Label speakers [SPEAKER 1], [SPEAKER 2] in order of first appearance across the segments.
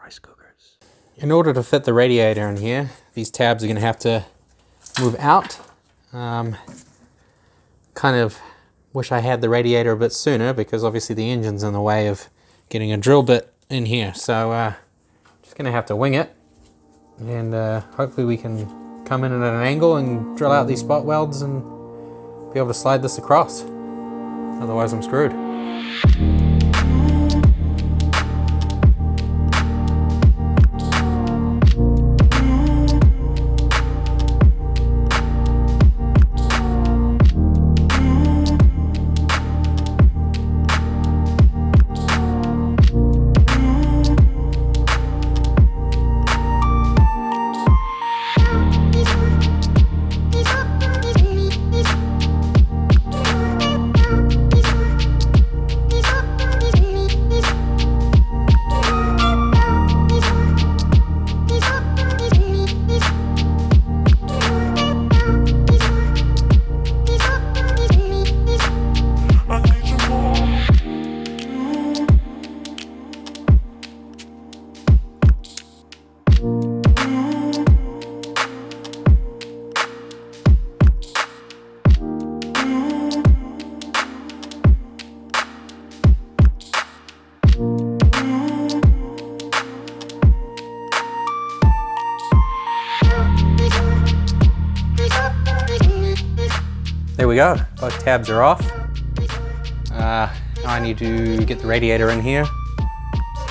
[SPEAKER 1] rice cookers. In order to fit the radiator in here, these tabs are going to have to move out. Kind of wish I had the radiator a bit sooner because obviously the engine's in the way of getting a drill bit in here. So just going to have to wing it, and hopefully we can come in at an angle and drill out these spot welds and be able to slide this across. Otherwise I'm screwed. There we go, both tabs are off. Now I need to get the radiator in here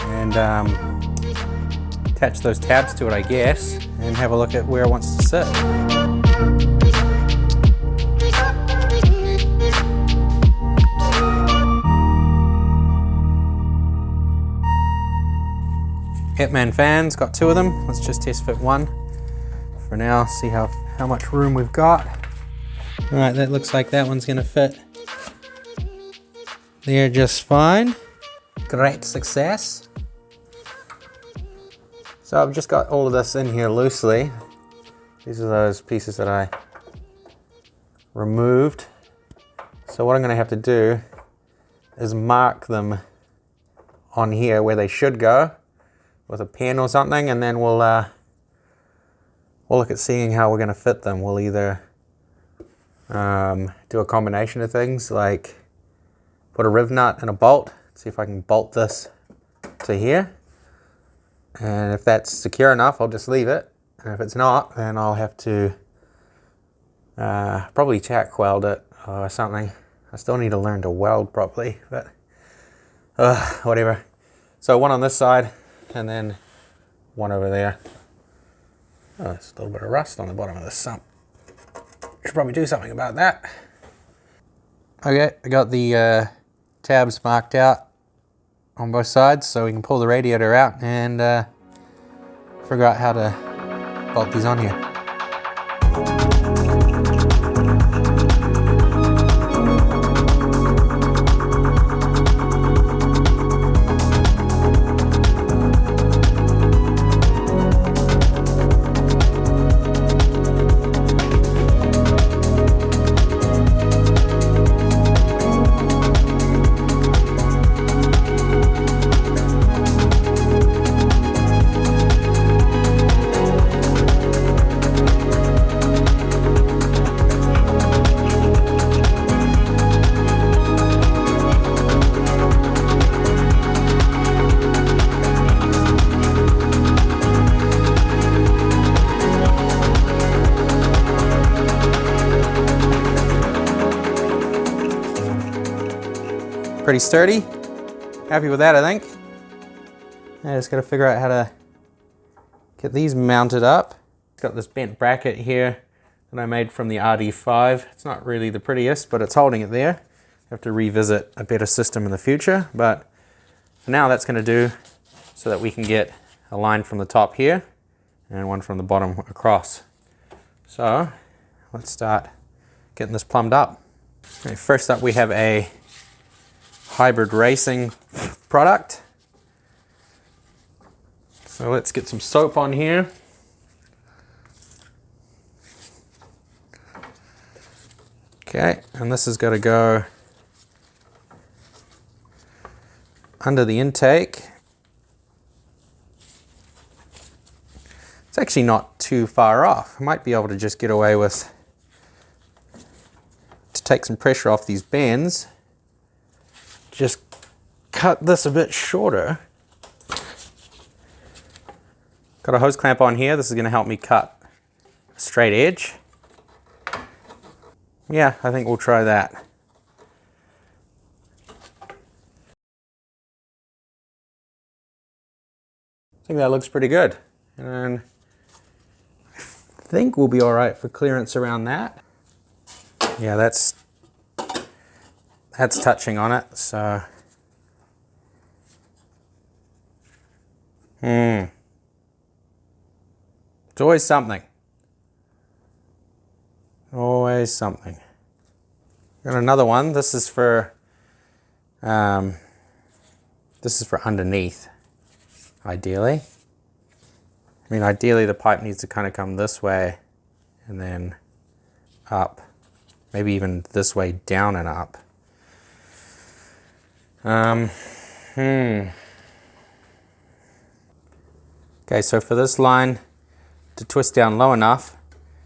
[SPEAKER 1] and attach those tabs to it, I guess, and have a look at where it wants to sit. Hitman fans, got 2 of them. Let's just test fit one for now, see how much room we've got. All right, that looks like that one's gonna fit there just fine. Great success. So I've just got all of this in here loosely. These are those pieces that I removed. So what I'm gonna have to do is mark them on here where they should go with a pen or something, and then we'll look at seeing how we're gonna fit them. We'll either do a combination of things like put a riv nut and a bolt, see if I can bolt this to here, and if that's secure enough I'll just leave it, and if it's not then I'll have to probably tack weld it or something. I still need to learn to weld properly, but whatever. So one on this side and then one over there. Oh, there's a little bit of rust on the bottom of this sump. Should probably do something about that. Okay, I got the tabs marked out on both sides so we can pull the radiator out and figure out how to bolt these on here. Pretty sturdy. Happy with that, I think. I just got to figure out how to get these mounted up. It's got this bent bracket here that I made from the RD5. It's not really the prettiest, but it's holding it there. I have to revisit a better system in the future, but for now that's going to do, so that we can get a line from the top here and one from the bottom across. So let's start getting this plumbed up. Okay, first up we have a hybrid racing product. So let's get some soap on here. Okay, and this has got to go under the intake It's actually not too far off. I might be able to just get away with, to take some pressure off these bends, just cut this a bit shorter. Got a hose clamp on here. This is going to help me cut a straight edge. Yeah, I think we'll try that. I think that looks pretty good. And I think we'll be all right for clearance around that. Yeah, that's touching on it, so. It's always something. Always something. Got another one. This is for underneath, ideally. I mean, ideally the pipe needs to kind of come this way and then up. Maybe even this way down and up. Okay, so for this line to twist down low enough,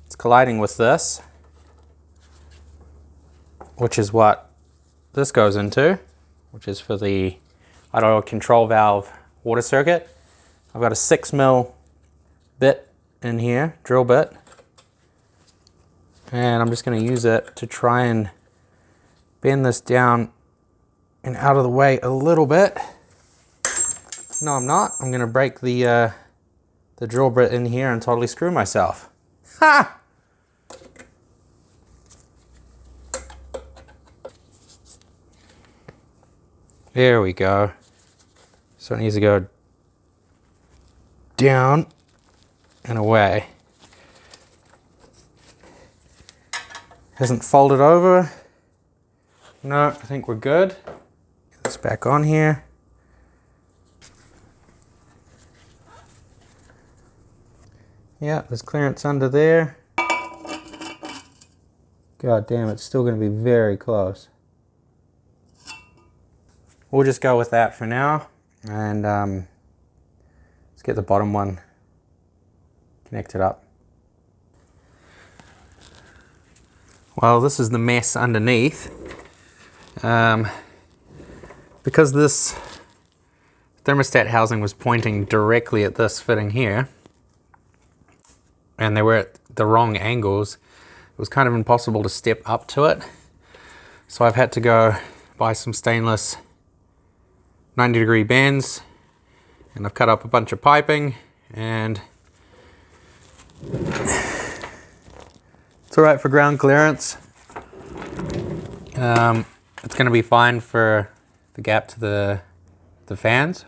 [SPEAKER 1] it's colliding with this, which is what this goes into, which is for the auto control valve water circuit. I've got a 6mm bit in here, drill bit, and I'm just going to use it to try and bend this down and out of the way a little bit. No, I'm not. I'm going to break the drill bit in here and totally screw myself. Ha! There we go. So it needs to go down and away. Hasn't folded over. No, I think we're good. Get this back on here. Yeah, there's clearance under there. God damn, it's still going to be very close. We'll just go with that for now, and let's get the bottom one connected up. Well, this is the mess underneath. Because this thermostat housing was pointing directly at this fitting here, and they were at the wrong angles, it was kind of impossible to step up to it. So I've had to go buy some stainless 90-degree bends, and I've cut up a bunch of piping, and it's all right for ground clearance. It's going to be fine for the gap to the fans.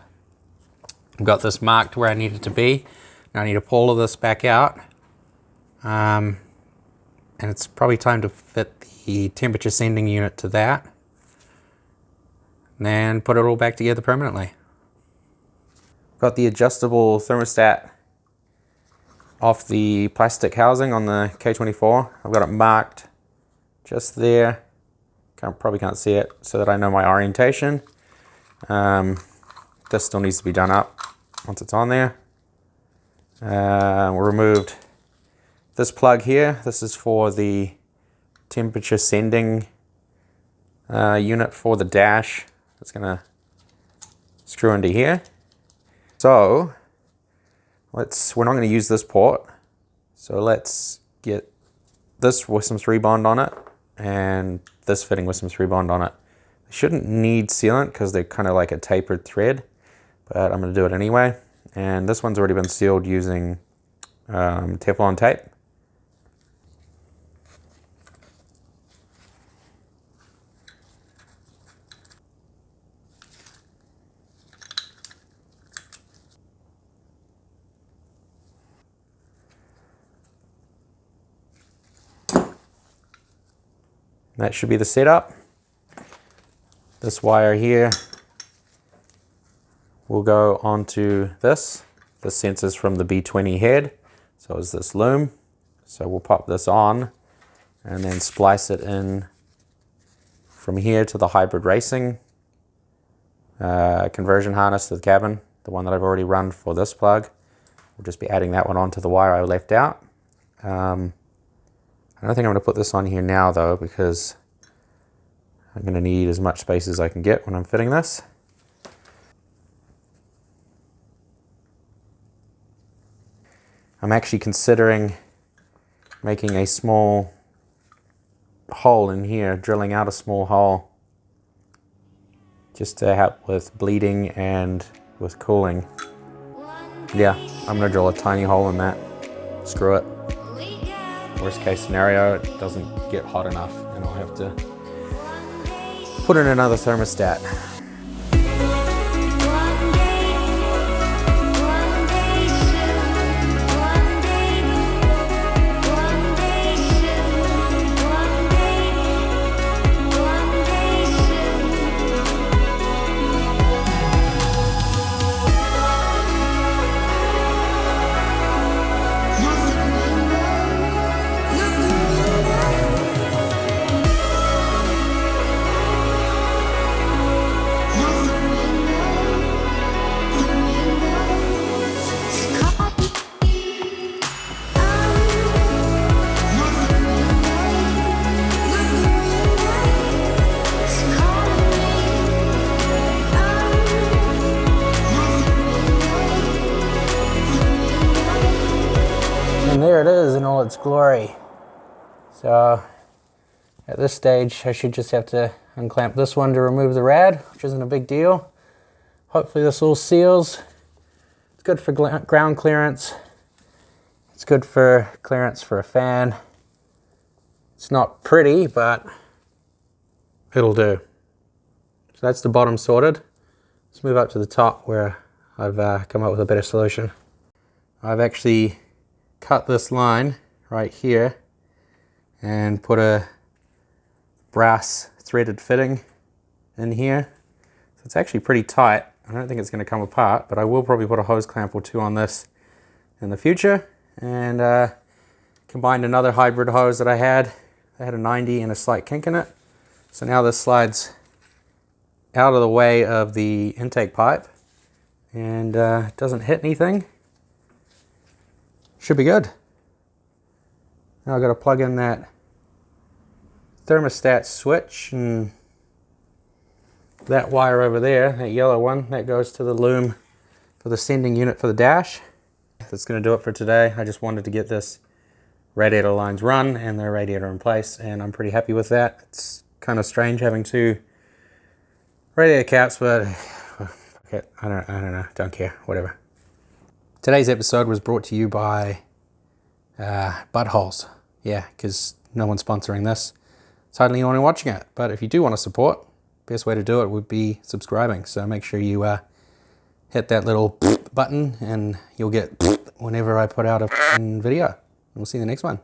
[SPEAKER 1] I've got this marked where I need it to be. Now I need to pull all of this back out. And it's probably time to fit the temperature sending unit to that. And then put it all back together permanently. Got the adjustable thermostat off the plastic housing on the K24. I've got it marked just there. Probably can't see it, so that I know my orientation. This still needs to be done up once it's on there. We removed this plug here. This is for the temperature sending unit for the dash. It's gonna screw into here. So we're not going to use this port. So let's get this with some 3-bond on it, and this fitting with some 3-bond on it. They shouldn't need sealant because they're kind of like a tapered thread, but I'm going to do it anyway. And this one's already been sealed using Teflon tape. That should be the setup. This wire here will go onto this. This sensor's from the B20 head, so is this loom. So we'll pop this on and then splice it in from here to the hybrid racing conversion harness to the cabin, the one that I've already run for this plug. we'll just be adding that one onto the wire I left out. I don't think I'm going to put this on here now though, because I'm going to need as much space as I can get when I'm fitting this. I'm actually considering making a small hole in here, drilling out a small hole just to help with bleeding and with cooling. Yeah, I'm going to drill a tiny hole in that. Screw it. Worst case scenario, it doesn't get hot enough and I'll have to put in another thermostat. And there it is in all its glory. So at this stage, I should just have to unclamp this one to remove the rad, which isn't a big deal. Hopefully this all seals. It's good for ground clearance. It's good for clearance for a fan. It's not pretty, but it'll do. So that's the bottom sorted. Let's move up to the top where I've come up with a better solution. I've actually cut this line right here and put a brass threaded fitting in here. So it's actually pretty tight. I don't think it's going to come apart, but I will probably put a hose clamp or two on this in the future. And combined another hybrid hose that I had. I had a 90 and a slight kink in it. So now this slides out of the way of the intake pipe and doesn't hit anything. Should be good. Now I've got to plug in that thermostat switch, and that wire over there, that yellow one, that goes to the loom for the sending unit for the dash. That's going to do it for today. I just wanted to get this radiator lines run and their radiator in place, and I'm pretty happy with that. It's kind of strange having two radiator caps, but okay, I don't know, don't care, whatever. Today's episode was brought to you by Buttholes. Yeah, because no one's sponsoring this. It's hardly anyone watching it. But if you do want to support, best way to do it would be subscribing. So make sure you hit that little button and you'll get whenever I put out a video. We'll see you in the next one.